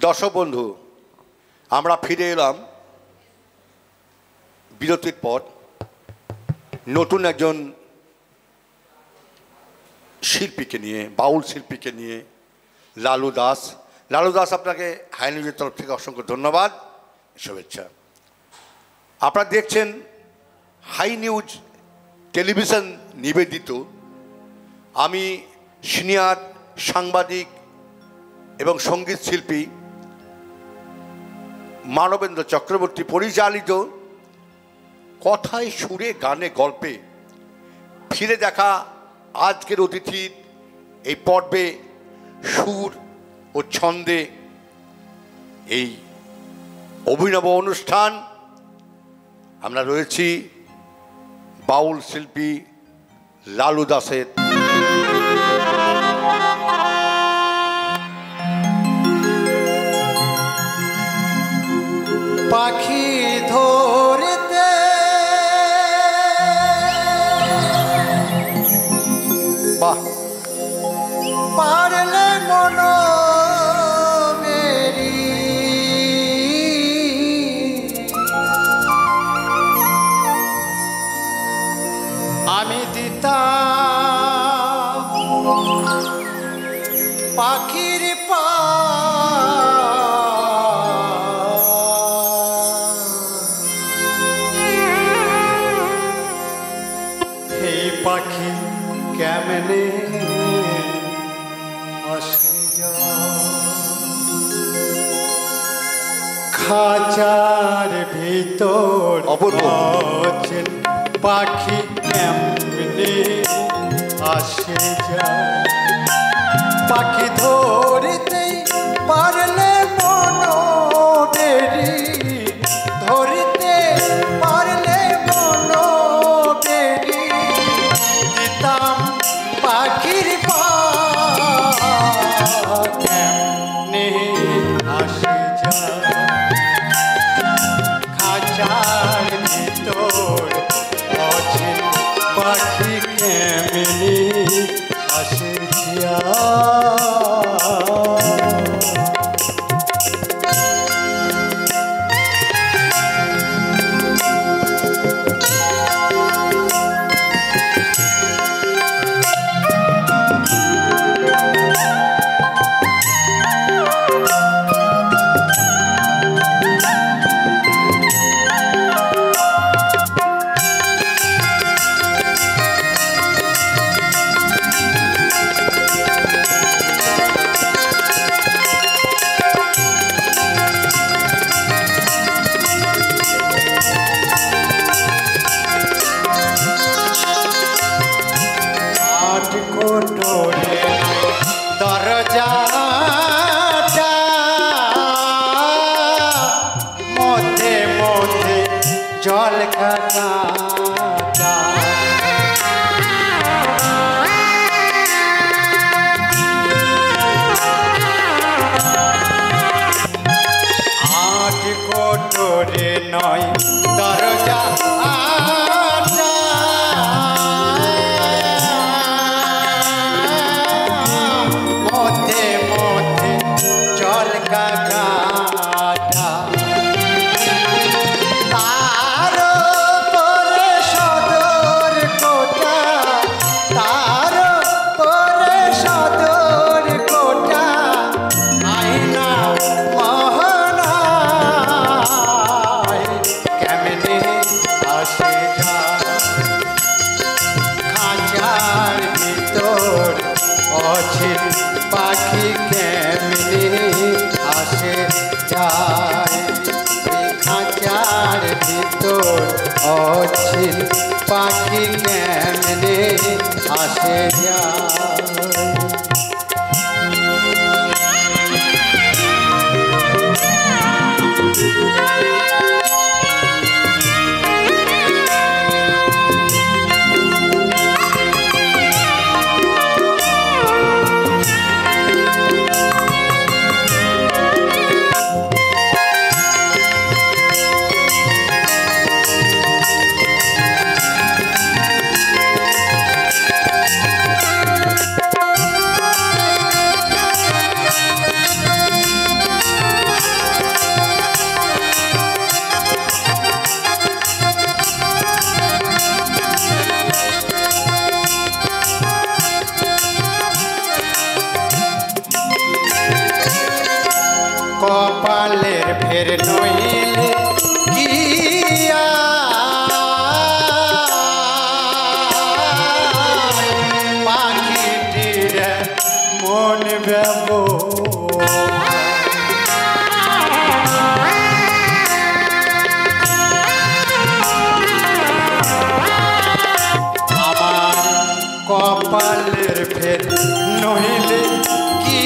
দর্শক বন্ধু, আমরা ফিরে এলাম বিরতির পর নতুন একজন শিল্পীকে নিয়ে, বাউল শিল্পীকে নিয়ে, লালু দাস। লালু দাস, আপনাকে হাই নিউজের তরফ থেকে অসংখ্য ধন্যবাদ, শুভেচ্ছা। আপনারা দেখছেন হাই নিউজ টেলিভিশন নিবেদিত। আমি সিনিয়র সাংবাদিক এবং সঙ্গীত শিল্পী মানবেন্দ্র চক্রবর্তী পরিচালিত কথায় সুরে গানে গল্পে ফিরে দেখা আজকের অতিথির এই পর্বে সুর ও ছন্দে এই অভিনব অনুষ্ঠান। আমরা রয়েছি বাউল শিল্পী লালু দাসের। পাখি ধরতে বাহ, পারলে মন মেরি আমি দিতাম পাখির পা পাখি কেমনে আসে খাঁচার ভিতর আছেন পাখি কেমনে আসে যায় পাখি ধরতেই পারলে মন বেরি ধরতে পারলে মন বেরি দিতাম পাখির পা কেমনে আসে যায় খাঁচার ভিতর আছে পাখি কেমনে আসে যায়। জল খাতা আট কোটরে নয় দরজা মধ্যে মধ্যে জল কাকা পাখি কেমনে আসে যায় খাঁচার ভিতর অছিল পাখি কেমনে আসে যায়। কপালের ফের নইলে কি পাখিটির মন ব্যবো আমার কপালের ফের নইলে কি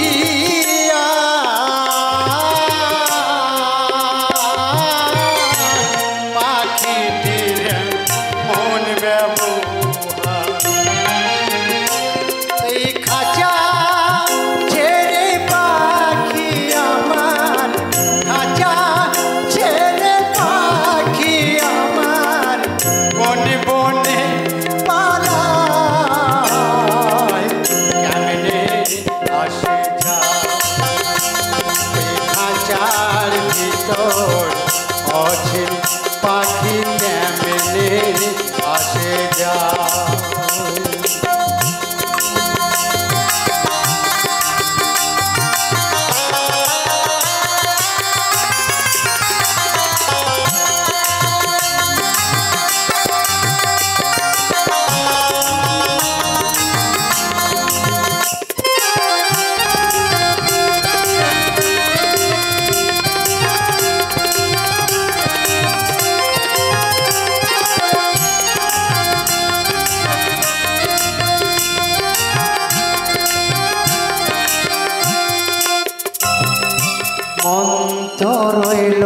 পাখি কেমনে আসে যায় মন্ত রইল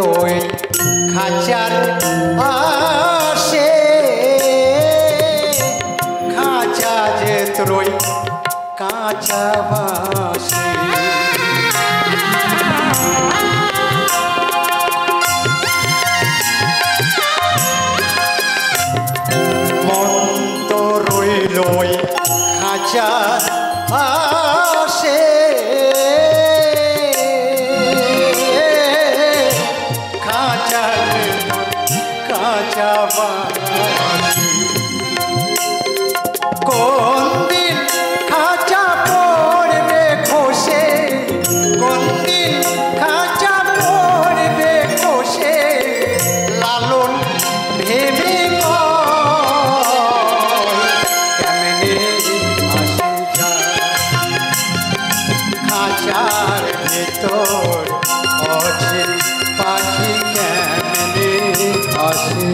খাঁচার আসে খাঁচা যে ত্রই কাঁচা বাসে মন্ত রইল খাঁচার আসে কোন দিন খাঁচা পড়বে খসে কোন দিন খাঁচা পড়বে খসে লালন ভেবে কেমনে আসে খাঁচার ভেতর অচিন পাখি কেমনে আসে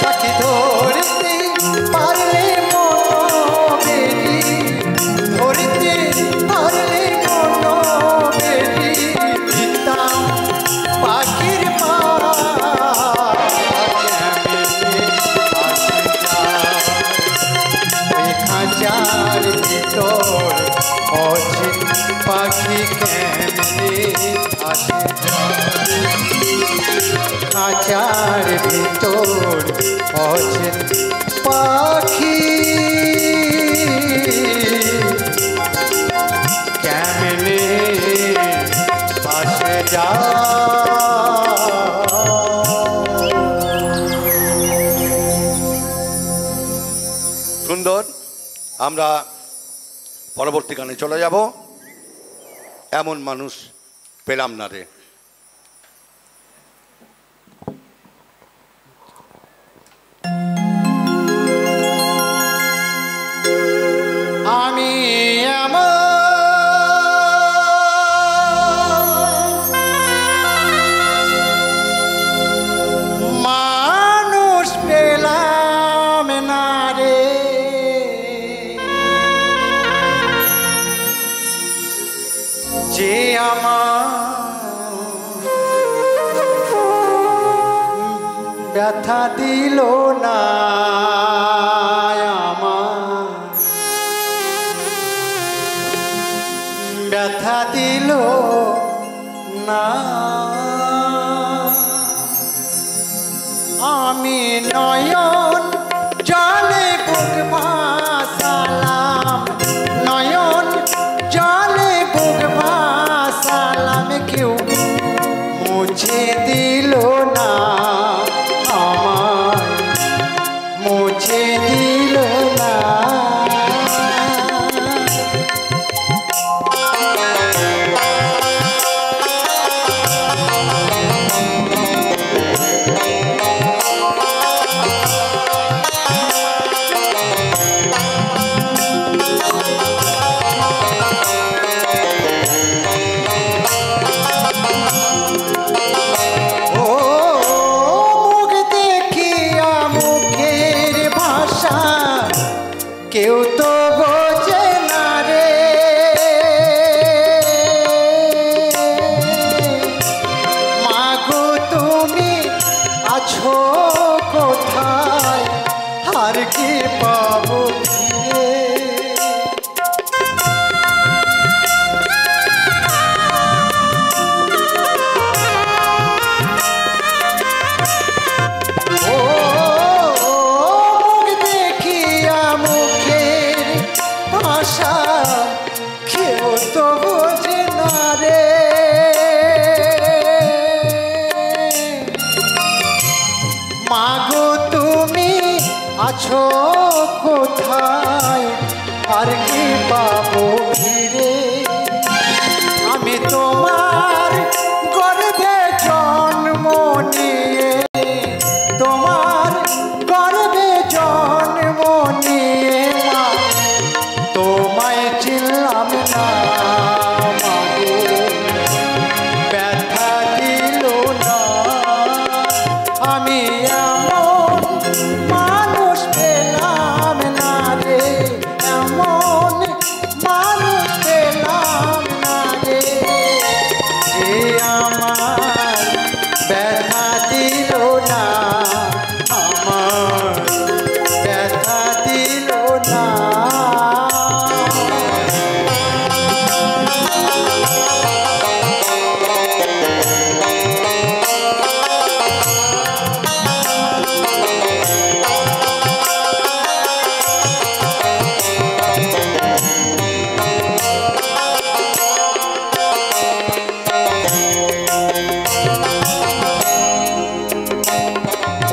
পাখি ধরতে পারলে ধরতে পারলে দিতাম পাখির ওই খাঁচার ভিতর অচিন পাখি কেমনে আসে খাঁচার ভিতর অচিন পাখি কেমনে আসে সুন্দর। আমরা পরবর্তী গানে চলে যাব। এমন মানুষ পেলাম না রে। আমি এমন মানুষ পেলাম না রে যে আমার ব্যথা দিল না ব্যথা দিল না আমি নয়ন জলে বুক ভাসালাম নয়ন জলে বুক ভাসালাম কেউ মুছে দিল না আমায় মুছে দিল না সুন্দর। তো বোঝে না রে মাগো তুমি আছো কোথায় আর কি পাবো ফিরে আমি তোমার গর্ভে জন্ম নিয়ে তোমার গর্ভে জন্ম নিয়ে মা তোমায় চিনলাম না মাগো ব্যথা দিল না আমি এমন মানুষ পেলাম না রে এমন মানুষ পেলাম না রে যে আমার ব্যথা দিল না আমার ব্যথা দিল না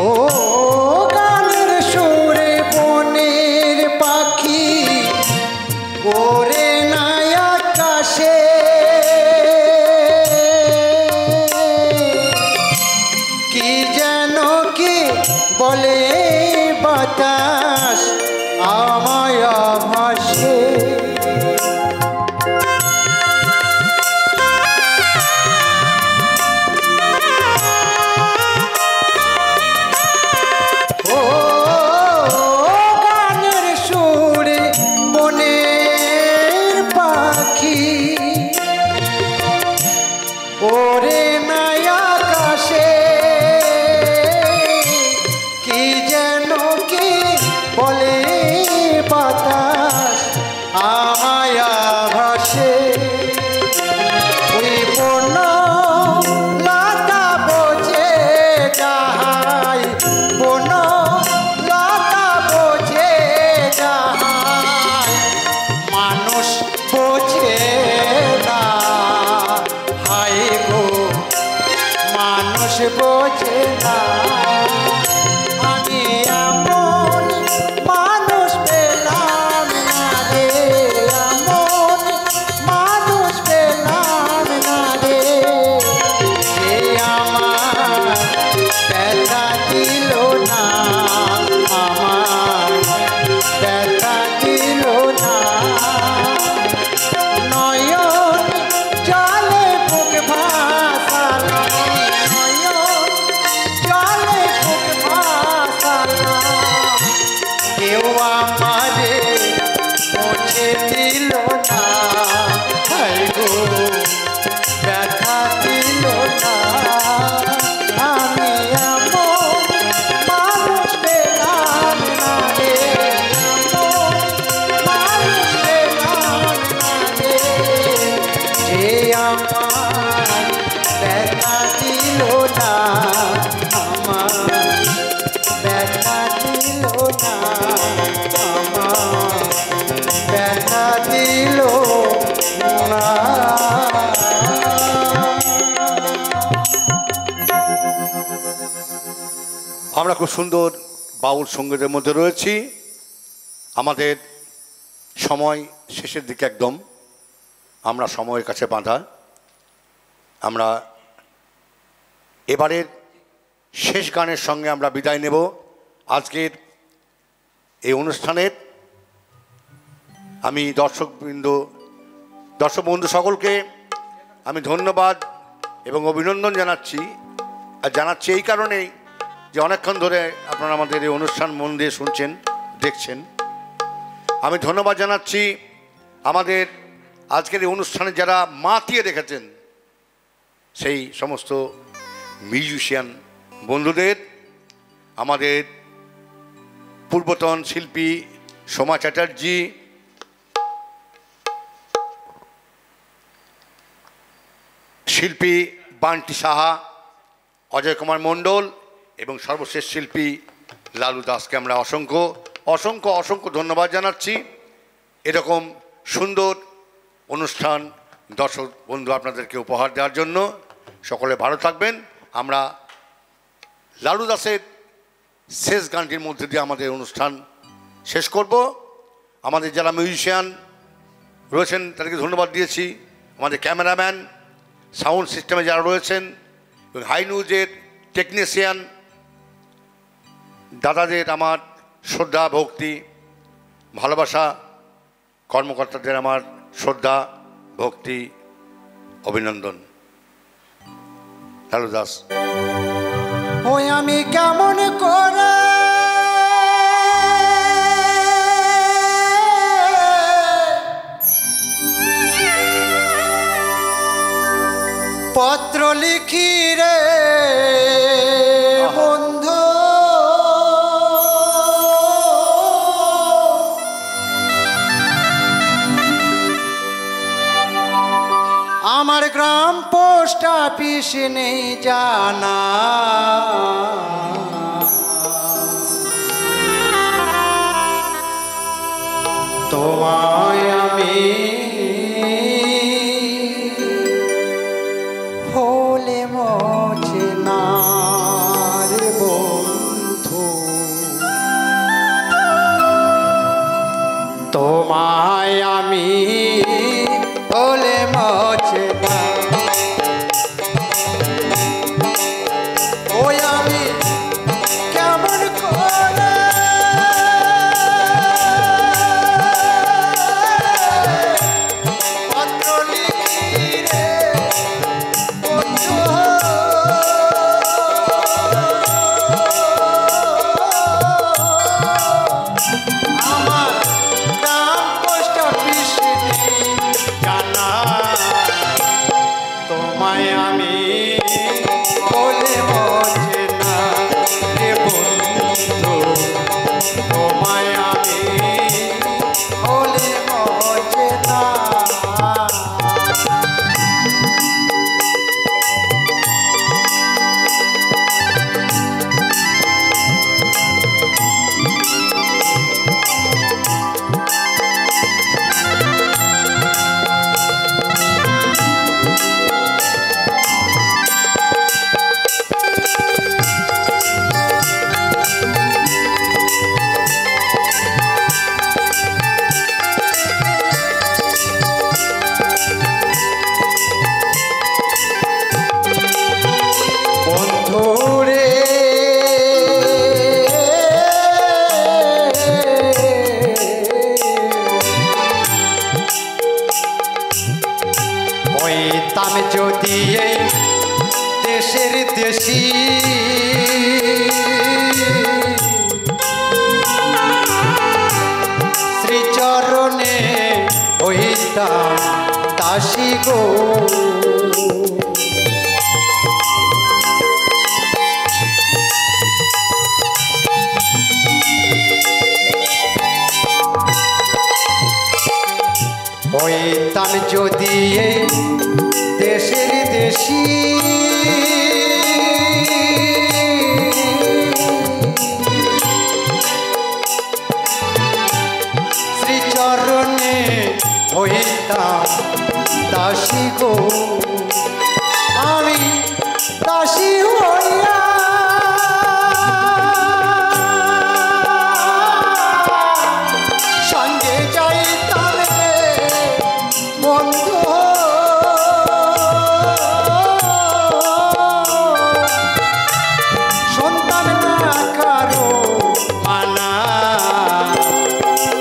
ও গানের সুরে বনের পাখি ওরে নাই আকাশে কি যেন কি বলে বাতাস আমায় ভাসে ও গানের সুরে বনের পাখি ওরে নাই আকাশে কি যেন কি বলে বাতাস আমায় ভাসে ওই বন লতা বোঝে যাহাই বন লতা বোঝে যাহাই মানুষ বোঝে না হায় গো মানুষ বোঝে না আমি এমন মানুষ পেলাম না রে এমন মানুষ পেলাম না রে যে আমার ব্যথা দিল না আমার ব্যথা দিল না নয়ন জলে বুক ভাসালাম নয়ন জলে বুক ভাসালাম কেউ আমারে মুছে দিল না হায় গো ব্যথা দিল না আমি এমন মানুষ পেলাম না রে এমন মানুষ পেলাম না রে যে আমার ব্যথা দিল না আমার ব্যথা দিল না আমার ব্যথা দিল না আমরা খুব সুন্দর বাউল সঙ্গীতের মধ্যে রয়েছি আমাদের সময় শেষের দিকে একদম আমরা সময়ের কাছে বাঁধা আমরা এবারের শেষ গানের সঙ্গে আমরা বিদায় নেব আজকের এই অনুষ্ঠানের আমি দর্শক বন্ধু সকলকে আমি ধন্যবাদ এবং অভিনন্দন জানাচ্ছি আর জানাচ্ছি এই কারণেই যে অনেকক্ষণ ধরে আপনারা আমাদের এই অনুষ্ঠান মন দিয়ে শুনছেন দেখছেন আমি ধন্যবাদ জানাচ্ছি আমাদের আজকের এই অনুষ্ঠানে যারা মাতিয়ে রেখেছেন সেই সমস্ত মিউজিশিয়ান বন্ধুদের আমাদের পূর্বতন শিল্পী সোমা চ্যাটার্জি শিল্পী বান্টি সাহা অজয় কুমার মণ্ডল এবং সর্বশেষ শিল্পী লালু দাসকে আমরা অসংখ্য অসংখ্য অসংখ্য ধন্যবাদ জানাচ্ছি এরকম সুন্দর অনুষ্ঠান দর্শক বন্ধু আপনাদেরকে উপহার দেওয়ার জন্য। সকলে ভালো থাকবেন। আমরা লালু দাসের শেষ গানটির মধ্যে দিয়ে আমাদের অনুষ্ঠান শেষ করব। আমাদের যারা মিউজিশিয়ান রয়েছেন তাদেরকে ধন্যবাদ দিয়েছি, আমাদের ক্যামেরাম্যান, সাউন্ড সিস্টেমে যারা রয়েছেন এবং হাই নিউজের টেকনিশিয়ান দাদাদের আমার শ্রদ্ধা ভক্তি ভালোবাসা, কর্মকর্তাদের আমার শ্রদ্ধা ভক্তি অভিনন্দন। লালু দাস। ওই আমি কেমন করে পত্র লিখি রে বন্ধু, আমার গ্রাম পোস্ট অফিস নেই জানা, তোমায় আমি হলে মোছে না রে বন্ধু, তোমায় আমি হলে মোছে না। ওই আমি কেমন করে পত্র লিখি রে বন্ধু, আমার গ্রাম পোস্ট অফিস নেই জানা, তোমায় আমি বলে মোছে না রে বন্ধু, তোমায় আমি বলে মোছে না। বন্ধুরে হইতাম যদি এই দেশের দেশি, শ্রীচরণে হইতাম দাসী গো, হইতাম যদি এই দেশের দেশি, শ্রীচরণে হইতাম দাসী গো, আমি দাসী হইয়া সঙ্গে যাইতাম রে বন্ধু, সন্তান না কারো মানা,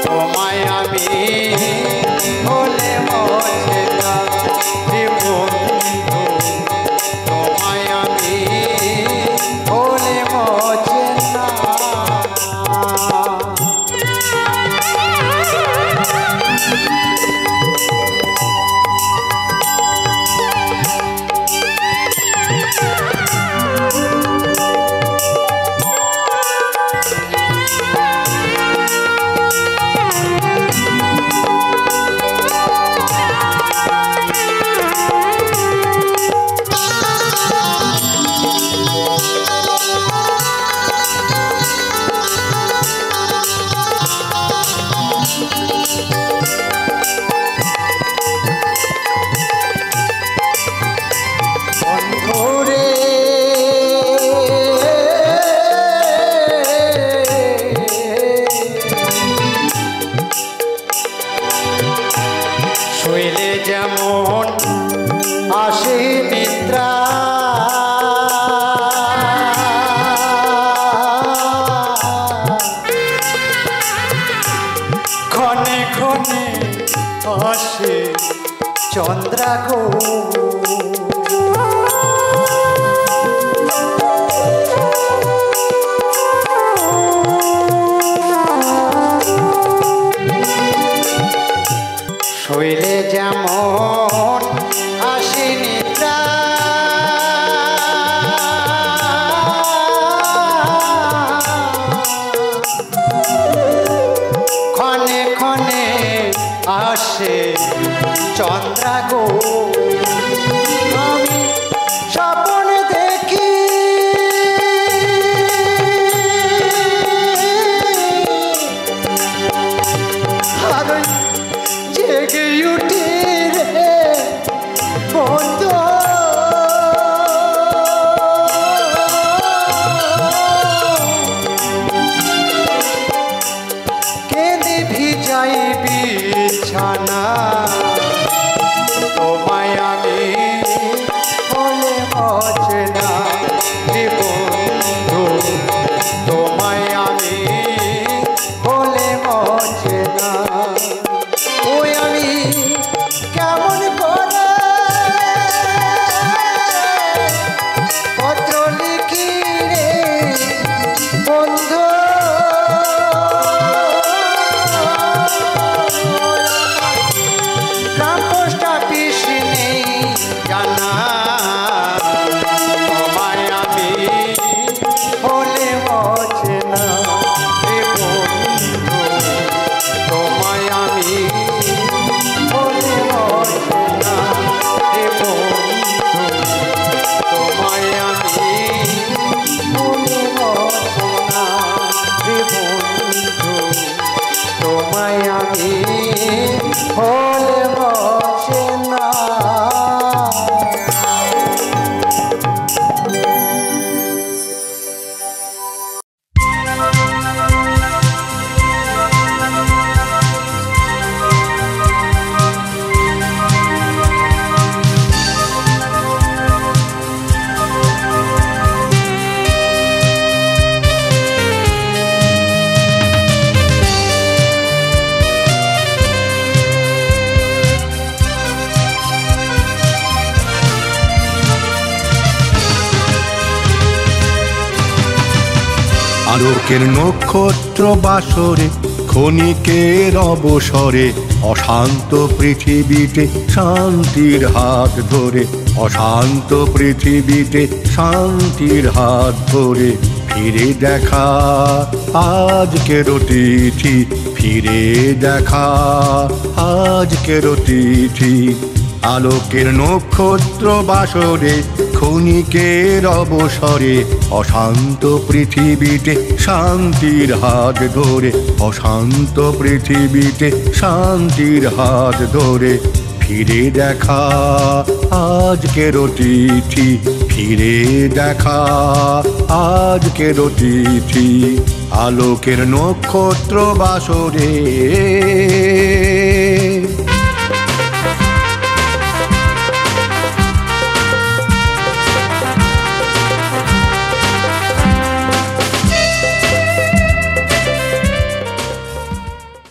তোমায় আমি হলে মোছে না রে বন্ধু, যেমন আসে নিদ্রা ক্ষণে ক্ষণে আসে চন্দ্রা গো শৈলে যেমন আসে নিদ্রা ক্ষণে ক্ষণে আসে চন্দ্রা গো আমি স্বপ্ন দেখি আর জেগে উঠি রে বন্ধু কেঁদে ভিজাই বিছানা তোমায় আমি বলে বাঁচে না রে বন্ধু তোমায় আমি বলে বাঁচে না ওই আমি কেমন করে পত্র লিখি রে বন্ধু গ্রাম পোস্ট অফিস নেই জানা তোমায় আমি বলে বাঁচে না রে বন্ধু তোমায় আমি বলে বাঁচে না রে বন্ধু তোমায় আমি বলে বাঁচে না রে বন্ধু তোমায় আমি বলে বাঁচে না আলোকের নক্ষত্র বাসরে ক্ষণিকের অবসরে অশান্ত পৃথিবীতে শান্তির হাত ধরে অশান্ত পৃথিবীতে শান্তির হাত ধরে ফিরে দেখা আজকের তিথি ফিরে দেখা আজকের তিথি আলোকের নক্ষত্র বাসরে ক্ষণিকের অবসরে অশান্ত পৃথিবীতে শান্তির হাত ধরে অশান্ত পৃথিবীতে শান্তির হাত ধরে ফিরে দেখা আজকের তিথি ফিরে দেখা আজকের তিথি আলোকের নক্ষত্র বাসরে